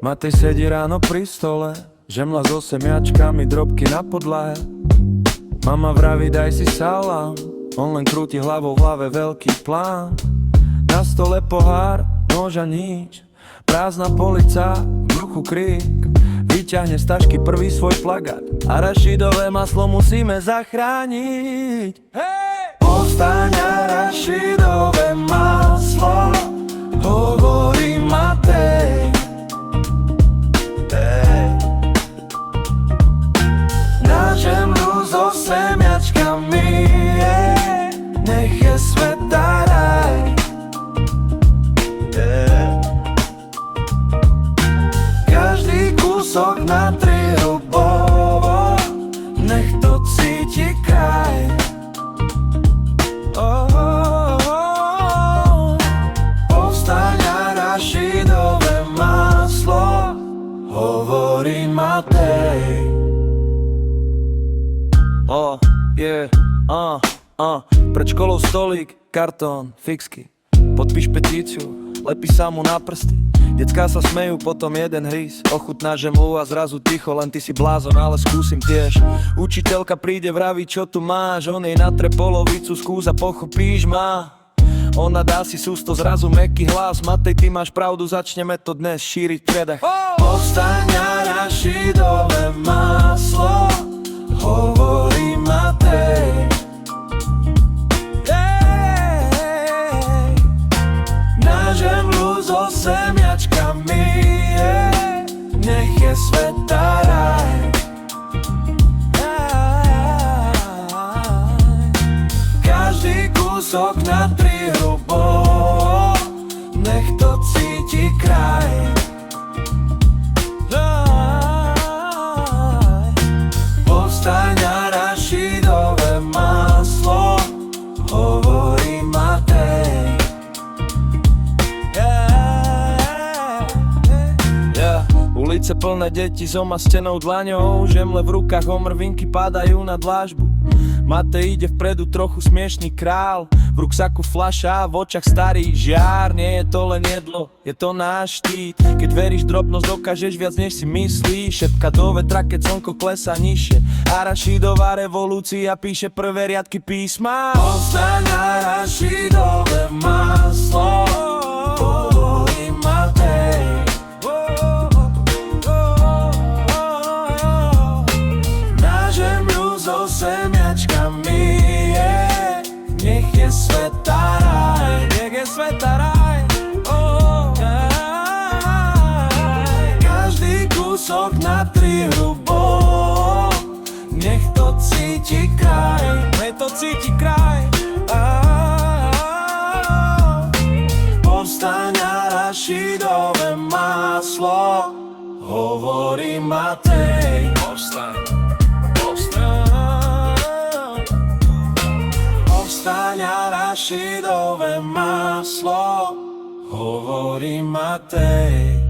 Matej sedí ráno pri stole, žemla so semiačkami, drobky na podlahe. Mama vraví daj si salám, on len krúti hlavou, v hlave veľký plán. Na stole pohár, nož a nič, prázdna polica, v bruchu krík. Vyťahne z tašky prvý svoj plagát, arašidové maslo musíme zachrániť. Hej! Povstaň, arašidové maslo, hovorí Matej. Na žemlu so semiačkami, nech je sveta raj. Každý kúsok na 3 rubovo, nech to cíti kraj. Povstaň, arašidové maslo, hovorí Matej. Pred školou stolík, kartón, fixky. Podpíš petíciu, lepí sa mu na prsty. Decká sa smejú, potom jeden hríz. Ochutná žemlu a zrazu ticho, len ty si blázon, ale skúsim tiež. Učiteľka príde, vraví, čo tu máš. On jej natre polovicu, skús a pochopíš ma. Ona dá si sústo, zrazu mäkký hlas. Matej, ty máš pravdu, začneme to dnes šíriť predach. Povstaň, arašidové maslo, hovorí Matej. Na žemlu so semiačkami, nech je sveta raj. Každý kúsok na 3 rubovo, nech to cíti kraj. Povstaň, arašidové maslo, hovorí Matej. Ulice plné deti s omastenou dlaňou, žemle v rukách, omrvinky padajú na dlážbu. Matej ide vpredu, trochu smiešný král, v ruksaku fľaša, v očach starý žiar. Nie je to len jedlo, je to náš štít. Keď veríš drobnosť, dokážeš viac než si myslíš. Šepka do vetra, keď slnko klesá nižšie. Arašidová revolúcia píše prvé riadky písma. Povstaň, arašidové maslo, hovorí Matej. So semiačkami, nech je sveta raj, nech je sveta raj. Každý kúsok na 3 rubovo, nech to cíti kraj, nech to cíti kraj. Povstaň, arašidové maslo, hovorí Matej. Povstaň. Povstaň, arašidové maslo, hovorí Matej.